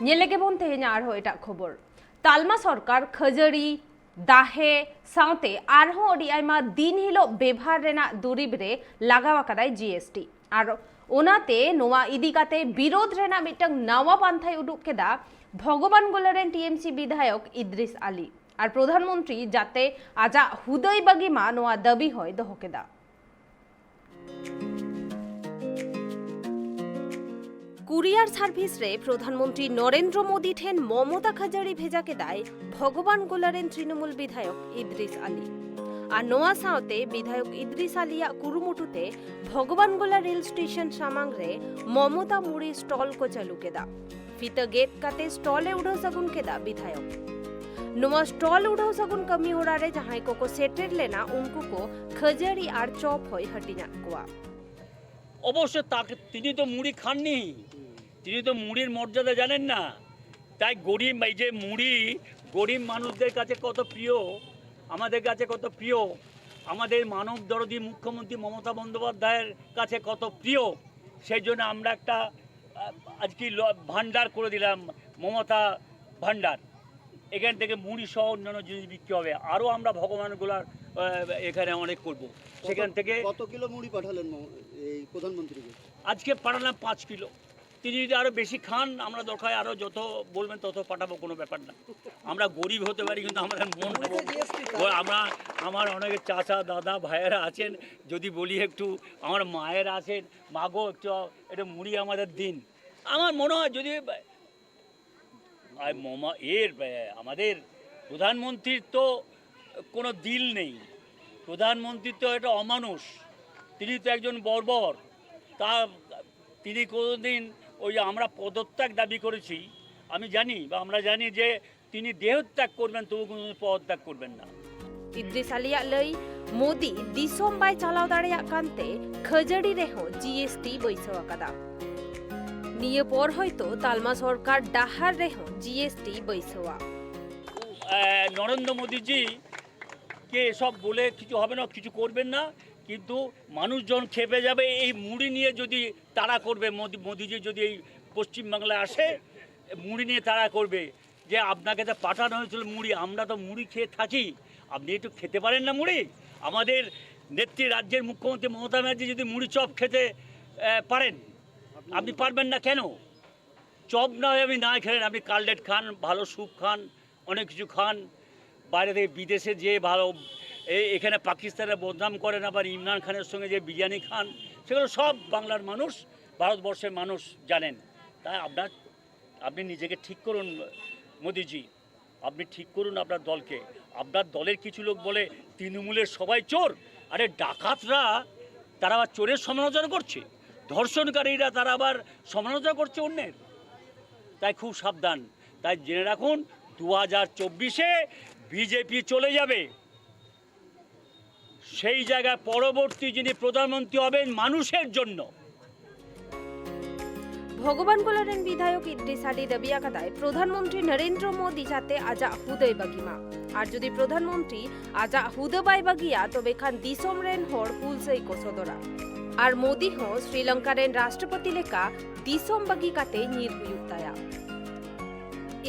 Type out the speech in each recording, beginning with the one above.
Nyelege bon tehenya arho eta khobor. Talma सरकार खजरी दाहे साउते आरहो OD आइमा दिन हिलो बेभार रेना दुरिब रे लागावा कदाय जीएसटी आर ओनाते नोवा इदिकाते विरोध रेना मिटंग नावा पान्थाय उडुक केदा भगवान गोलारेन टीएमसी विधायक इद्रिस आली আর প্রধানমন্ত্রী যাতে আজা হুদয় বাগিমা নোয়া দাবি হয় দহকেদা কুরিয়ার সার্ভিস রে প্রধানমন্ত্রী নরেন্দ্র মোদী ঠেন মমতা খাজারি ভেজা কেদায় ভগবান গোলারেন তৃণমূল বিধায়ক ইদ্রিস আলী আর নোয়া সাওতে বিধায়ক ইদ্রিস আলিয়া কুরুমুটুতে ভগবান গোলা রেল স্টেশন সামাং রে মমতা মুড়ি স্টল কো চালু কেদা ফিতা গেট কাতে স্টলে উড়ো সগুন কেদা বিধায়ক नुआ स्टॉल उड़ाव सगुन कमी हो रहा है जहां को सेटेड लेना उनको को खजरी और चॉप होय हटिना कोआ অবশ্য তাকে তিনি তো মুড়ি খাননি তিনি তো মুড়ির মর্যাদা জানেন না তাই গরিব এই যে মুড়ি গরিব মানুষদের কাছে কত প্রিয় আমাদের কাছে কত প্রিয় আমাদের মানব দরদি মুখ্যমন্ত্রী মমতা বন্দ্যোপাধ্যায়ের কাছে কত প্রিয় সেই জন্য আমরা একটা আজকে ভান্ডার করে দিলাম মমতা ভান্ডার এখান থেকে মুড়ি সহ অন্যান্য জিনিস বিক্রি হবে আরও আমরা ভগবানগুলার এখানে অনেক করব সেখান থেকে কত কিলো মুড়ি পাঠালেন এই প্রধানমন্ত্রীকে আজকে পাঠালাম 5 কিলো তিনি যদি আরও বেশি খান আমরা দরকার আরও যত বলবেন তত পাঠাবো কোনো ব্যাপার না আমরা গরিব হতে পারি কিন্তু আমাদের মন আমরা আমার অনেকে চাচা দাদা ভাইয়েরা আছেন যদি বলি একটু আমার মায়েরা আছেন মাগো একটু এটা মুড়ি আমাদের দিন আমার মনে হয় যদি আমাদের প্রধানমন্ত্রীর তো কোনো দিল নেই প্রধানমন্ত্রীর তো একটা অমানুষ তিনি তো একজন বর্বর তা তিনি কোনোদিন ওই আমরা পদত্যাগ দাবি করেছি আমি জানি বা আমরা জানি যে তিনি দেহত্যাগ করবেন তবু কোনো পদত্যাগ করবেন না ইদ্রিস আলিয়া লই মোদি দিসম বাই চালাও দাঁড়িয়া কান্তে খজড়ি রেহো জিএসটি বৈসওয়া কাদা নিয়ে পর হয়তো তালমা সরকার ডাহার রেহো জিএসটি বৈসওয়া নরেন্দ্র মোদীজি কে সব বলে কিছু হবে না কিছু করবেন না কিন্তু মানুষজন খেপে যাবে এই মুড়ি নিয়ে যদি তাড়া করবে মোদীজি যদি এই পশ্চিমবাংলায় আসে মুড়ি নিয়ে তাড়া করবে যে আপনাকে তো পাঠানো হয়েছিল মুড়ি আমরা তো মুড়ি খেয়ে থাকি আপনি একটু খেতে পারেন না মুড়ি আমাদের নেত্রী রাজ্যের মুখ্যমন্ত্রী মমতা ব্যানার্জি যদি মুড়ি চপ খেতে পারেন আপনি পারবেন না কেন চপ না হয় আপনি না খেলেন আপনি কাটলেট খান ভালো স্যুপ খান অনেক কিছু খান বাইরে থেকে বিদেশে যে ভালো এখানে পাকিস্তানের বদনাম করেন আবার ইমরান খানের সঙ্গে যে বিরিয়ানি খান সেগুলো সব বাংলার মানুষ ভারতবর্ষের মানুষ জানেন তাই আপনি নিজেকে ঠিক করুন মোদিজি আপনি ঠিক করুন আপনার দলকে আপনার দলের কিছু লোক বলে তৃণমূলের সবাই চোর আরে ডাকাতরা তারা আবার চোরের সমালোচনা করছে ধর্ষণকারীরা তারা আবার সমালোচনা করছে অন্যের তাই খুব সাবধান তাই জেনে রাখুন 2024-এ বিজেপি চলে যাবে সেই জায়গায় পরবর্তী যিনি প্রধানমন্ত্রী হবেন মানুষের জন্য ভগবান গোলারেন বিধায়ক ইদ্রিস আলী দাবিয়া কাদায় প্রধানমন্ত্রী নরেন্দ্র মোদী যাতে আজা হুদয় বাগিমা আর যদি প্রধানমন্ত্রী আজা হুদবাই বাগিয়া তবে খান দিসম রেন হর হুলসই কোসদরা আর মোদী হো শ্রীলঙ্কা রেন রাষ্ট্রপতি লেকা দিসম বাগি কাতে নির্হুয়ুক্তায়া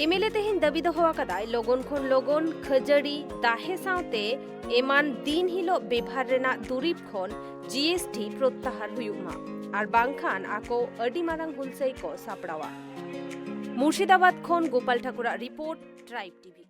এমএলএ তেহিন দাবি দহওয়া কাদায় লগন খন লগন খজড়ি দাহে সাওতে এমান দিন হিলো বেভার রেনা দুরিব খন জিএসটি প্রত্যাহার হুয়ুমা আর বাংখান আকো আডি মারাং হুলসই को सापड़ावा मुर्शिदाबाद খন গোপাল ঠাকুরা রিপোর্ট ট্রাইব টিভি।